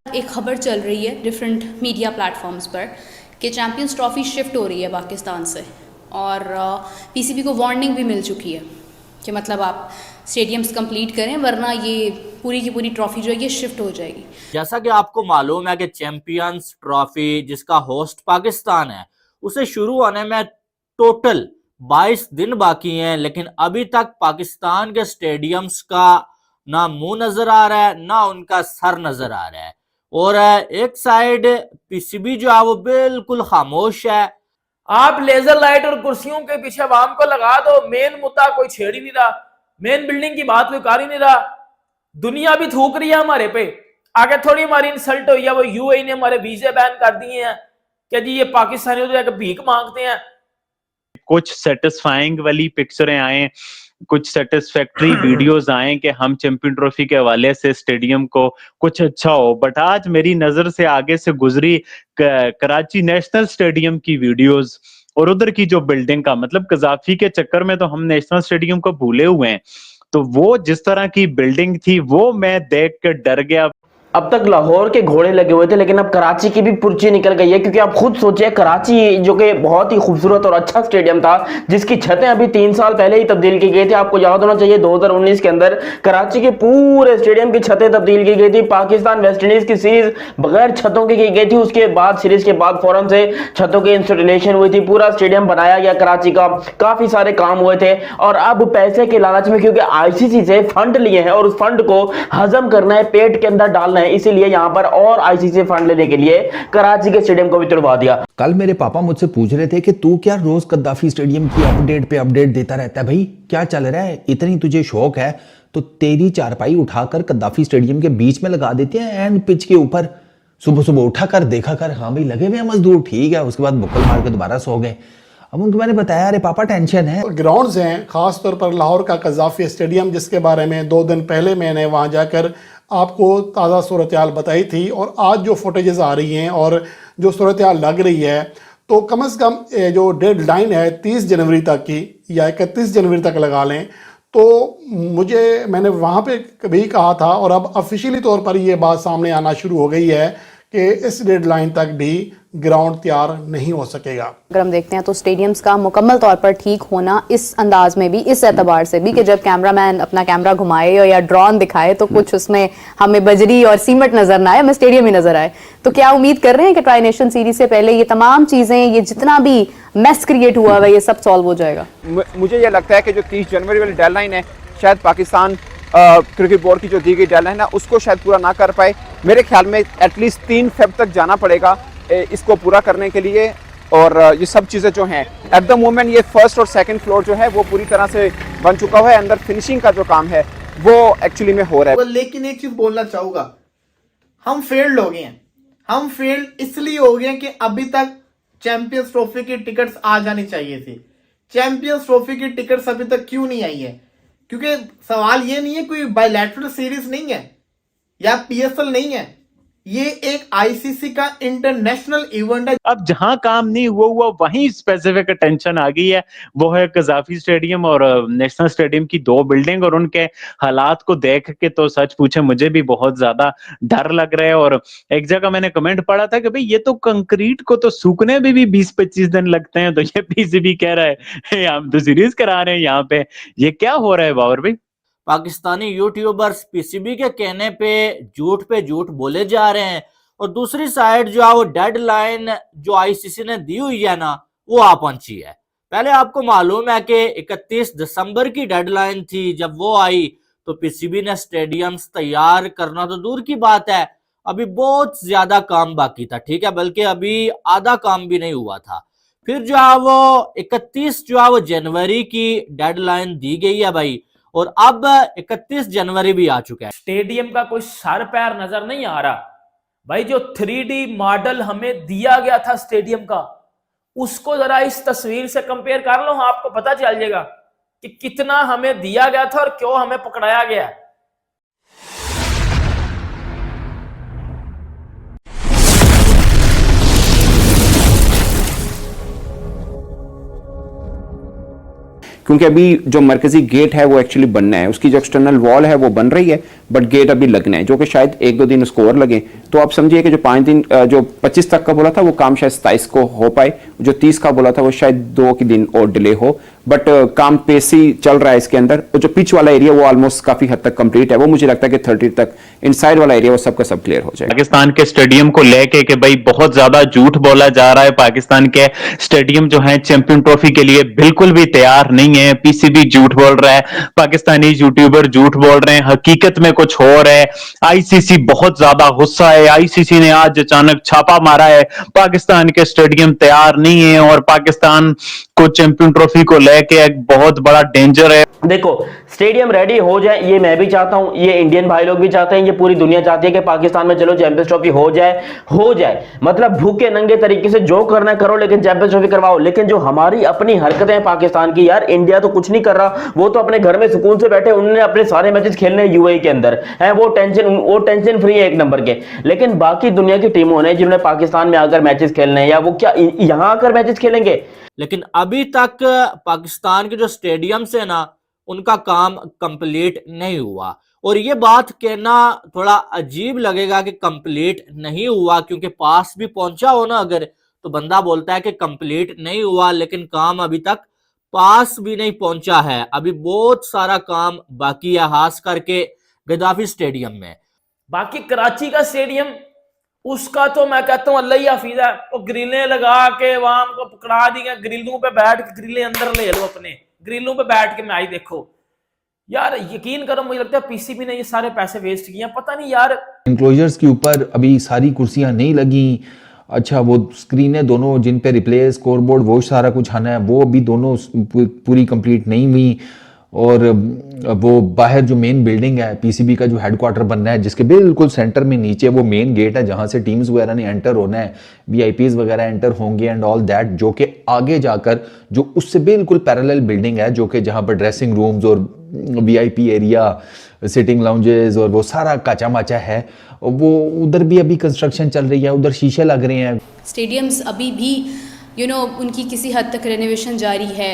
एक खबर चल रही है डिफरेंट मीडिया प्लेटफॉर्म्स पर कि चैम्पियंस ट्रॉफी शिफ्ट हो रही है पाकिस्तान से, और पीसीबी को वार्निंग भी मिल चुकी है कि मतलब आप स्टेडियम्स कंप्लीट करें वरना ये पूरी की पूरी ट्रॉफी जो है ये शिफ्ट हो जाएगी। जैसा कि आपको मालूम है कि चैंपियंस ट्रॉफी जिसका होस्ट पाकिस्तान है उसे शुरू होने में टोटल 22 दिन बाकी हैं, लेकिन अभी तक पाकिस्तान के स्टेडियम्स का ना मुंह नजर आ रहा है ना उनका सर नजर आ रहा है। और एक साइड पीसीबी जो है वो बिल्कुल खामोश है। आप लेजर लाइट और कुर्सियों के पीछे आवाम को लगा दो, मेन मुद्दा कोई छेड़ ही नहीं रहा, मेन बिल्डिंग की बात कोई कर ही नहीं रहा। दुनिया भी थूक रही है हमारे पे, आगे थोड़ी हमारी इंसल्ट हुई है। वो यूएई ने हमारे वीजे बैन कर दिए हैं कि जी ये पाकिस्तानी उधर जाकर भीख मांगते हैं। कुछ सेटिस्फाइंग वाली पिक्चरें आए, कुछ सेटिस्फैक्टरी वीडियोस आए कि हम चैंपियन ट्रॉफी के हवाले से स्टेडियम को कुछ अच्छा हो, बट आज मेरी नजर से आगे से गुजरी कराची नेशनल स्टेडियम की वीडियोस और उधर की जो बिल्डिंग का, मतलब कजाफी के चक्कर में तो हम नेशनल स्टेडियम को भूले हुए हैं। तो वो जिस तरह की बिल्डिंग थी वो मैं देख कर डर गया। अब तक लाहौर के घोड़े लगे हुए थे, लेकिन अब कराची की भी पुर्ची निकल गई है, क्योंकि आप खुद सोचिए कराची जो कि बहुत ही खूबसूरत और अच्छा स्टेडियम था, जिसकी छतें अभी 3 साल पहले ही तब्दील की गई थी। आपको याद होना चाहिए 2019 के अंदर कराची के पूरे स्टेडियम की छतें तब्दील की गई थी। पाकिस्तान वेस्ट इंडीज की सीरीज बगैर छतों की गई थी, उसके बाद सीरीज के बाद फौरन से छतों की इंस्टॉलेशन हुई थी, पूरा स्टेडियम बनाया गया कराची का, काफी सारे काम हुए थे। और अब पैसे के लालच में, क्योंकि आईसीसी से फंड लिए हैं और उस फंड को हजम करना है, पेट के अंदर डालना है, इसीलिए यहां पर और आईसीसी फंड लेने के लिए कराची के स्टेडियम को भी तुड़वा दिया। कल मेरे पापा मुझसे पूछ रहे थे कि तू क्या रोज कद्दाफी स्टेडियम की अपडेट पे अपडेट देता रहता है, भाई क्या चल रहा है, इतनी तुझे शौक है तो तेरी चारपाई उठाकर कद्दाफी स्टेडियम के बीच में लगा देते हैं एंड पिच के ऊपर, सुबह सुबह उठा कर देखा कर, हाँ भाई लगे हुए हैं मजदूर, ठीक है, उसके बाद बुक्कल मार के दोबारा सो गए। अब उनको मैंने बताया अरे पापा टेंशन है। ग्राउंड्स हैं, खासतौर पर लाहौर का कज़ाफ़ी स्टेडियम, जिसके बारे में 2 दिन पहले मैंने वहां जाकर आपको ताज़ा सूरत हाल बताई थी, और आज जो फुटेजेस आ रही हैं और जो सूरत हाल लग रही है, तो कम से कम जो डेडलाइन है 30 जनवरी तक की या 31 जनवरी तक लगा लें। तो मैंने वहाँ पे कभी कहा था और अब ऑफिशियली तौर पर ये बात सामने आना शुरू हो गई है कि इस डेडलाइन तक भी ग्राउंड तैयार नहीं हो सकेगा। अगर हम देखते हैं तो स्टेडियम्स का मुकम्मल तौर पर ठीक होना इस अंदाज में भी, इस एतबार से भी कि जब कैमरामैन अपना कैमरा घुमाए या ड्रोन दिखाए तो कुछ उसमें हमें बजरी और सीमेंट नजर ना आए, हमें स्टेडियम ही नजर आए। तो क्या उम्मीद कर रहे हैं कि ट्राई नेशन सीरीज से पहले ये तमाम चीजें, ये जितना भी मेस क्रिएट हुआ है, ये सब सॉल्व हो जाएगा? मुझे ये लगता है कि जो 30 जनवरी वाली डेडलाइन है, शायद पाकिस्तान क्रिकेट बोर्ड की जो दी गई डेडलाइन है उसको शायद पूरा ना कर पाए। मेरे ख्याल में एटलीस्ट 3 फेब तक जाना पड़ेगा इसको पूरा करने के लिए। और ये सब चीज़ें जो हैं एट द मोमेंट, ये फर्स्ट और सेकंड फ्लोर जो है वो पूरी तरह से बन चुका हुआ है, अंदर फिनिशिंग का जो काम है वो एक्चुअली में हो रहा है। लेकिन एक चीज बोलना चाहूँगा, हम फेल्ड हो गए हैं। हम फेल्ड इसलिए हो गए कि अभी तक चैंपियंस ट्रॉफी की टिकट्स आ जानी चाहिए थी। चैंपियंस ट्रॉफी की टिकट्स अभी तक क्यों नहीं आई है? क्योंकि सवाल ये नहीं है, कोई बायलैटरल सीरीज नहीं है या पीएसएल नहीं है, ये एक आईसीसी का इंटरनेशनल इवेंट है। अब जहां काम नहीं हुआ वहीं स्पेसिफिक अटेंशन आ गई है, वो है कज़ाफी स्टेडियम और नेशनल स्टेडियम की 2 बिल्डिंग, और उनके हालात को देख के तो सच पूछे मुझे भी बहुत ज्यादा डर लग रहा है। और एक जगह मैंने कमेंट पढ़ा था कि भाई ये तो कंक्रीट को तो सूखने में भी 20-25 दिन लगते हैं, तो ये पीसीबी कह रहा है हम तो सीरीज करा रहे हैं यहाँ पे, ये क्या हो रहा है बाबर भाई? पाकिस्तानी यूट्यूबर्स पीसीबी के कहने पे झूठ बोले जा रहे हैं, और दूसरी साइड जो है वो डेडलाइन जो आईसीसी ने दी हुई है ना वो आ पहुंची है। पहले आपको मालूम है कि 31 दिसंबर की डेडलाइन थी, जब वो आई तो पीसीबी ने स्टेडियम्स तैयार करना तो दूर की बात है, अभी बहुत ज्यादा काम बाकी था, ठीक है, बल्कि अभी आधा काम भी नहीं हुआ था। फिर जो है वो 31 जो है वो जनवरी की डेडलाइन दी गई है भाई, और अब 31 जनवरी भी आ चुका है। स्टेडियम का कोई सर पैर नजर नहीं आ रहा भाई। जो 3D मॉडल हमें दिया गया था स्टेडियम का, उसको जरा इस तस्वीर से कंपेयर कर लो, आपको पता चल जाएगा कि कितना हमें दिया गया था और क्यों हमें पकड़ाया गया। कि क्योंकि अभी जो मरकजी गेट है वो एक्चुअली बनना है, उसकी जो एक्सटर्नल वॉल है वो बन रही है, बट गेट अभी लगना है, जो कि शायद 1-2 दिन उसको और लगे। तो आप समझिए कि जो 5 दिन, जो 25 तक का बोला था वो काम शायद 27 को हो पाए, जो 30 का बोला था वो शायद 2 दिन और डिले हो, बट काम पेसी चल रहा है इसके अंदर। और जो पिच वाला एरिया वो ऑलमोस्ट काफी हद तक कंप्लीट है, वो मुझे लगता है कि 30 तक इनसाइड वाला एरिया वो सबका सब क्लियर हो जाए। पाकिस्तान के स्टेडियम को लेके कि भाई बहुत ज्यादा झूठ बोला जा रहा है, पाकिस्तान के स्टेडियम जो है चैंपियन ट्रॉफी के लिए बिल्कुल भी तैयार नहीं है, पीसीबी झूठ बोल रहा है, पाकिस्तानी यूट्यूबर झूठ बोल रहे हैं, हकीकत में कुछ हो रहा है। आईसीसी बहुत ज्यादा गुस्सा है, आईसीसी ने आज अचानक छापा मारा है, पाकिस्तान के स्टेडियम तैयार नहीं है और पाकिस्तान को चैंपियन ट्रॉफी को लेके एक बहुत बड़ा डेंजर है। देखो, स्टेडियम रेडी हो जाए ये मैं भी चाहता हूं, ये इंडियन भाई लोग भी चाहते हैं, ये पूरी दुनिया चाहती है कि पाकिस्तान में चलो चैंपियंस ट्रॉफी हो जाए। मतलब भूखे नंगे तरीके से जो करना है करो, लेकिन चैंपियंस ट्रॉफी करवाओ। लेकिन जो हमारी अपनी हरकतें हैं पाकिस्तान की, यार इंडिया तो कुछ नहीं कर रहा, वो तो अपने घर में सुकून से बैठे, उन्होंने अपने सारे मैचेस खेलने यूएई के अंदर है, वो टेंशन फ्री है 1 नंबर के। लेकिन बाकी दुनिया की टीमों ने जिन्होंने पाकिस्तान में आकर मैचेस खेलने हैं, या वो क्या यहां आकर मैचेस खेलेंगे? लेकिन अभी तक पाकिस्तान के जो स्टेडियम्स है ना, उनका काम कंप्लीट नहीं हुआ। और ये बात कहना थोड़ा अजीब लगेगा कि कंप्लीट नहीं हुआ, क्योंकि पास भी पहुंचा हो ना अगर, तो बंदा बोलता है कि कंप्लीट नहीं हुआ, लेकिन काम अभी तक पास भी नहीं पहुंचा है। अभी बहुत सारा काम बाकी है, खास करके गद्दाफी स्टेडियम में। बाकी कराची का स्टेडियम, उसका तो मैं कहता हूँ अल्लाह ही हाफिज है। वो ग्रिलें लगा के वहां को पकड़ा दी गई, ग्रिलों पे बैठ के ग्रिलें अंदर ले लो, अपने ग्रिलों पे बैठ के मैच देखो। यार यकीन करो, मुझे लगता है पीसीबी ने ये सारे पैसे वेस्ट किए, पता नहीं यार। इंक्लोजर्स के ऊपर अभी सारी कुर्सियां नहीं लगी। अच्छा, वो स्क्रीनें दोनों जिन पे रिप्ले स्कोरबोर्ड वो सारा कुछ आना है, वो अभी दोनों पूरी कंप्लीट नहीं हुई। और वो बाहर जो मेन बिल्डिंग है पीसीबी का, जो हेडक्वार्टर बनना है, जिसके बिल्कुल सेंटर में नीचे वो मेन गेट है जहां से टीम्स वगैरह ने एंटर होना है, वीआईपीज वगैरह एंटर होंगे एंड ऑल दैट, जो कि आगे जाकर जो उससे बिल्कुल पैरेलल बिल्डिंग है, जो कि जहां पर ड्रेसिंग रूम्स और वीआईपी एरिया, सिटिंग लाउंजेस और वो सारा काचा माचा है, वो उधर भी अभी कंस्ट्रक्शन चल रही है, उधर शीशे लग रहे हैं। स्टेडियम्स अभी भी उनकी किसी हद तक रेनोवेशन जारी है।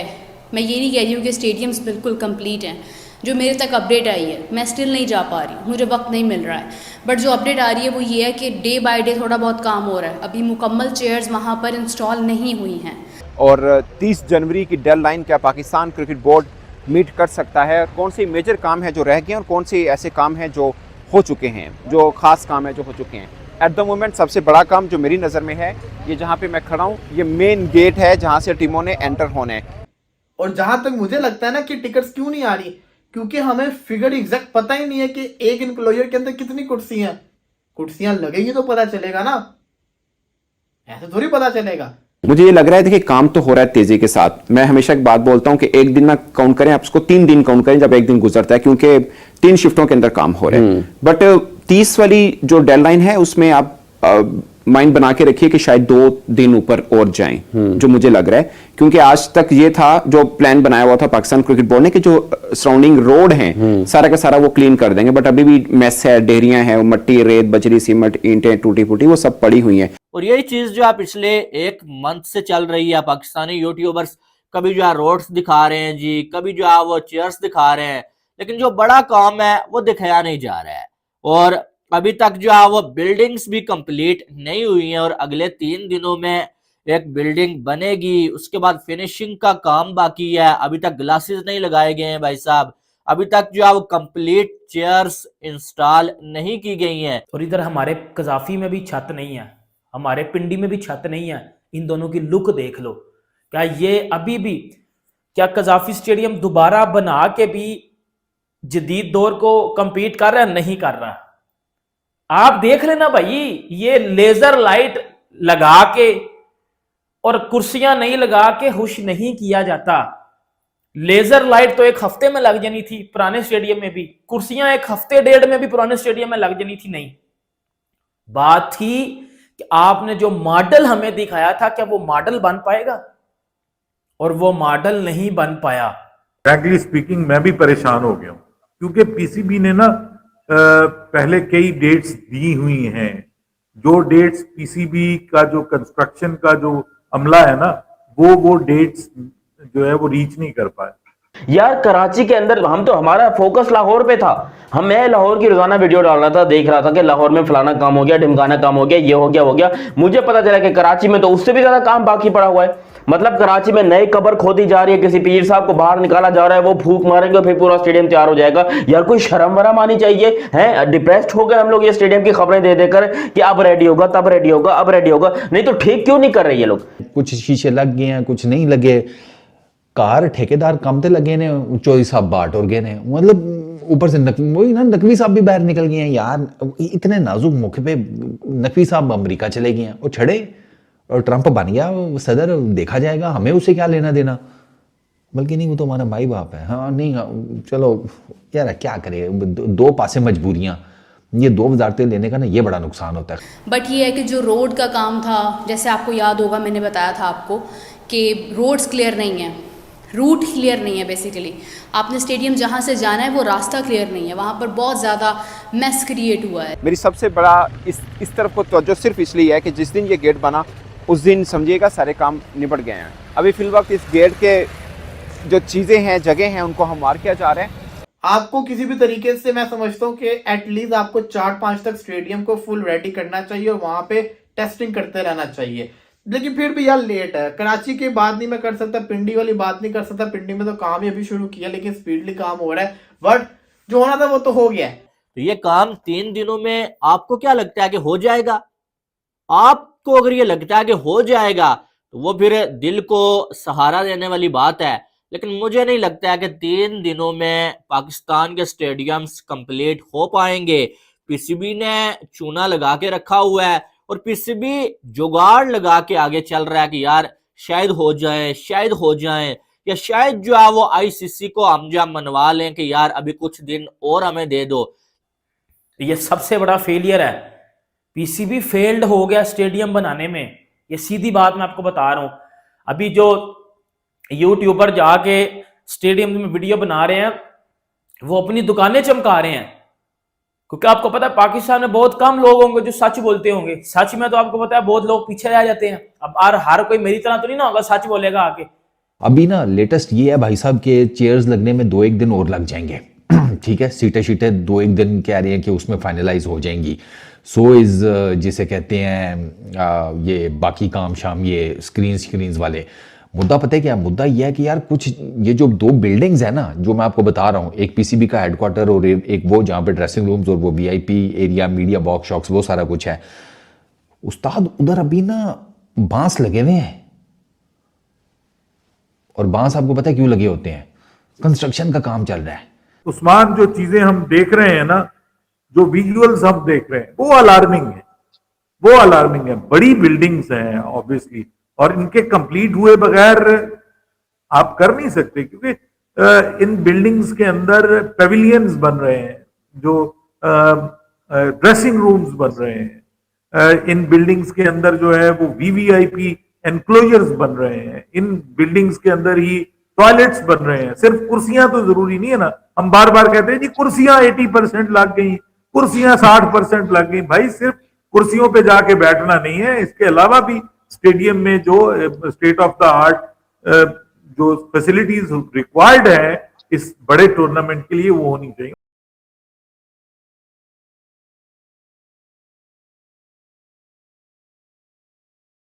मैं ये नहीं कह रही हूँ कि स्टेडियम्स बिल्कुल कंप्लीट हैं। जो मेरे तक अपडेट आई है, मैं स्टिल नहीं जा पा रही हूँ, मुझे वक्त नहीं मिल रहा है, बट जो अपडेट आ रही है वो ये है कि डे बाय डे थोड़ा बहुत काम हो रहा है। अभी मुकम्मल चेयर्स वहाँ पर इंस्टॉल नहीं हुई हैं। और 30 जनवरी की डेडलाइन क्या पाकिस्तान क्रिकेट बोर्ड मीट कर सकता है? कौन से मेजर काम है जो रह गए और कौन से ऐसे काम हैं जो हो चुके हैं, जो खास काम है जो हो चुके हैं? एट द मोमेंट सबसे बड़ा काम जो मेरी नज़र में है, ये जहाँ पे मैं खड़ा हूँ, ये मेन गेट है जहाँ से टीमों ने एंटर होने हैं। और जहां तक मुझे लगता है ना कि टिकट्स क्यों नहीं आ रही, क्योंकि हमें फिगर एग्जैक्ट पता ही नहीं है कि एक इनक्लोजर के अंदर कितनी कुर्सियां लगेगी तो पता चलेगा ना, ऐसे थोड़ी पता चलेगा। मुझे ये लग रहा है देखिए काम तो हो रहा है तेजी के साथ। मैं हमेशा एक बात बोलता हूं कि एक दिन ना काउंट करें, आप उसको 3 दिन काउंट करें जब एक दिन गुजरता है, क्योंकि 3 शिफ्टों के अंदर काम हो रहा है। बट 30 वाली जो डेडलाइन है उसमें आप माइंड बना के रखिए कि शायद 2 दिन ऊपर और जाएं, जो मुझे लग रहा है, क्योंकि आज तक ये था जो प्लान बनाया हुआ था पाकिस्तान क्रिकेट बोर्ड ने कि जो सराउंडिंग रोड हैं सारा का सारा वो क्लीन कर देंगे, बट अभी भी मेस है, डेहरियां हैं, मट्टी, रेत, बजरी, सीमेंट, ईंटें टूटी फूटी वो सब पड़ी हुई हैं। और यही चीज जो है पिछले 1 मंथ से चल रही है। पाकिस्तानी यूट्यूबर्स कभी जो है रोड्स दिखा रहे हैं जी, कभी जो है वो चेयर्स दिखा रहे हैं, लेकिन जो बड़ा काम है वो दिखाया नहीं जा रहा है। और अभी तक जो है वो बिल्डिंग्स भी कंप्लीट नहीं हुई हैं, और अगले 3 दिनों में एक बिल्डिंग बनेगी। उसके बाद फिनिशिंग का काम बाकी है, अभी तक ग्लासेस नहीं लगाए गए हैं भाई साहब, अभी तक जो है वो कंप्लीट चेयर्स इंस्टॉल नहीं की गई हैं। और इधर हमारे कजाफी में भी छत नहीं है, हमारे पिंडी में भी छत नहीं है। इन दोनों की लुक देख लो, क्या ये अभी भी, क्या कजाफी स्टेडियम दोबारा बना के भी जदीद दौर को कंपीट कर रहा है? नहीं कर रहा। आप देख लेना भाई, ये लेजर लाइट लगा के और कुर्सियां नहीं लगा के खुश नहीं किया जाता। लेजर लाइट तो 1 हफ्ते में लग जानी थी पुराने स्टेडियम में भी, कुर्सियां 1 हफ्ते 1.5 में भी पुराने स्टेडियम में लग जानी थी। नहीं, बात थी कि आपने जो मॉडल हमें दिखाया था, क्या वो मॉडल बन पाएगा? और वो मॉडल नहीं बन पाया। फ्रैंकली स्पीकिंग मैं भी परेशान हो गया हूं, क्योंकि पीसीबी ने ना पहले कई डेट्स दी हुई हैं, जो डेट्स पीसीबी का जो कंस्ट्रक्शन का जो अमला है ना, वो डेट्स जो है वो रीच नहीं कर पाए। यार कराची के अंदर हम तो, हमारा फोकस लाहौर पे था। मैं लाहौर की रोजाना वीडियो डाल रहा था, देख रहा था कि लाहौर में फलाना काम हो गया, ढिमकाना काम हो गया, ये हो गया, हो गया। मुझे पता चला कि कराची में तो उससे भी ज्यादा काम बाकी पड़ा हुआ है। मतलब कराची में नई कब्र खोदी जा रही है, किसी पीर साहब को बाहर निकाला जा रहा है, वो फूंक मारेंगे फिर पूरा स्टेडियम तैयार हो जाएगा। यार कोई शर्म वरम आनी चाहिए है। डिप्रेस्ड हो गए हम लोग ये स्टेडियम की खबरें दे देकर कि अब रेडी होगा, तब रेडी होगा, अब रेडी होगा। नहीं तो ठीक क्यों नहीं कर रहे ये लोग? कुछ शीशे लग गए हैं, कुछ नहीं लगे। कार ठेकेदार कम ते लगे ने, चौधरी साहब बाट और गए ने। मतलब ऊपर से वही ना, नकवी साहब भी बाहर निकल गए हैं यार। इतने नाजुक मौके पे नकवी साहब अमेरिका चले गए हैं, वो छड़े और ट्रंप बन गया सदर, देखा जाएगा, हमें उससे क्या लेना देना। बल्कि नहीं, वो तो हमारा माई बाप है। हाँ नहीं, चलो यार क्या करे, दो पासे मजबूरियां, ये दो वजारतें लेने का ना ये बड़ा नुकसान होता है। बट ये है कि जो रोड का काम था, जैसे आपको याद होगा मैंने बताया था आपको कि रोड्स क्लियर नहीं है, रूट क्लियर नहीं है। बेसिकली आपने स्टेडियम जहाँ से जाना है वो रास्ता क्लियर नहीं है, वहाँ पर बहुत ज़्यादा मेस क्रिएट हुआ है। मेरी सबसे बड़ा इस तरफ को तवज्जो सिर्फ इसलिए है कि जिस दिन ये गेट बना उस दिन समझिएगा सारे काम निपट गए हैं। अभी फिल वक्त इस गेट के जो चीज़ें हैं, जगह हैं, उनको हम मार किया जा रहे हैं। आपको किसी भी तरीके से, मैं समझता हूँ कि एटलीस्ट आपको 4-5 तक स्टेडियम को फुल रेडी करना चाहिए और वहां पे टेस्टिंग करते रहना चाहिए। लेकिन फिर भी यार लेट है। कराची की बात नहीं मैं कर सकता, पिंडी वाली बात नहीं कर सकता। पिंडी में तो काम ही अभी शुरू किया, लेकिन स्पीडली काम हो रहा है। बट जो होना था वो तो हो गया है। तो ये काम 3 दिनों में आपको क्या लगता है कि हो जाएगा? आपको अगर ये लगता है कि हो जाएगा तो वो फिर दिल को सहारा देने वाली बात है। लेकिन मुझे नहीं लगता है कि 3 दिनों में पाकिस्तान के स्टेडियम्स कंप्लीट हो पाएंगे। पीसीबी ने चूना लगा के रखा हुआ है और पीसीबी जुगाड़ लगा के आगे चल रहा है कि यार शायद हो जाए, शायद हो जाए, या शायद जो है वो आईसीसी को हमजाम मनवा लें कि यार अभी कुछ दिन और हमें दे दो। ये सबसे बड़ा फेलियर है। पीसीबी फेल्ड हो गया स्टेडियम बनाने में, ये सीधी बात मैं आपको बता रहा हूं। अभी जो यूट्यूबर जाके स्टेडियम में वीडियो बना रहे हैं वो अपनी दुकानें चमका रहे हैं, क्योंकि आपको पता है पाकिस्तान में बहुत कम लोग होंगे जो सच बोलते होंगे। सच में तो आपको पता है बहुत लोग पीछे रह जाते हैं। अब हर कोई मेरी तरह तो नहीं ना होगा सच बोलेगा आके। अभी ना लेटेस्ट ये है भाई साहब के चेयर्स लगने में 2-1 दिन और लग जाएंगे। ठीक है, सीटें 2-1 दिन कह रही हैं कि उसमें फाइनलाइज हो जाएंगी। सो इज जिसे कहते हैं ये बाकी काम शाम, ये स्क्रीन्स वाले। मुद्दा पता है क्या मुद्दा? यह है कि यार कुछ ये जो 2 बिल्डिंग्स है ना जो मैं आपको बता रहा हूँ, एक पीसीबी का हेडक्वार्टर और एक वो जहाँ पे ड्रेसिंग रूम्स और वो वीआईपी एरिया, मीडिया बॉक्स शॉक्स, वो सारा कुछ है उस्ताद। उधर अभी ना बांस लगे हुए हैं, और बांस आपको पता है क्यों लगे होते हैं? कंस्ट्रक्शन का काम चल रहा है। उस्मान, जो चीजें हम देख रहे हैं ना, जो विजुअल्स हम देख रहे हैं वो अलार्मिंग है, वो अलार्मिंग है। बड़ी बिल्डिंग्स हैं ऑब्वियसली, और इनके कंप्लीट हुए बगैर आप कर नहीं सकते, क्योंकि इन बिल्डिंग्स के अंदर पेविलियंस बन रहे हैं, जो ड्रेसिंग रूम्स बन रहे हैं, इन बिल्डिंग्स के अंदर जो है वो वीवीआईपी एनक्लोजर्स बन रहे हैं, इन बिल्डिंग्स के अंदर ही टॉयलेट्स बन रहे हैं। सिर्फ कुर्सियां तो जरूरी नहीं है ना। हम बार बार कहते हैं जी कुर्सियां 80% लग गई, कुर्सियां 60% लग गई। भाई सिर्फ कुर्सियों पे जाके बैठना नहीं है, इसके अलावा भी स्टेडियम में जो स्टेट ऑफ द आर्ट जो फैसिलिटीज रिक्वायर्ड है इस बड़े टूर्नामेंट के लिए वो होनी चाहिए।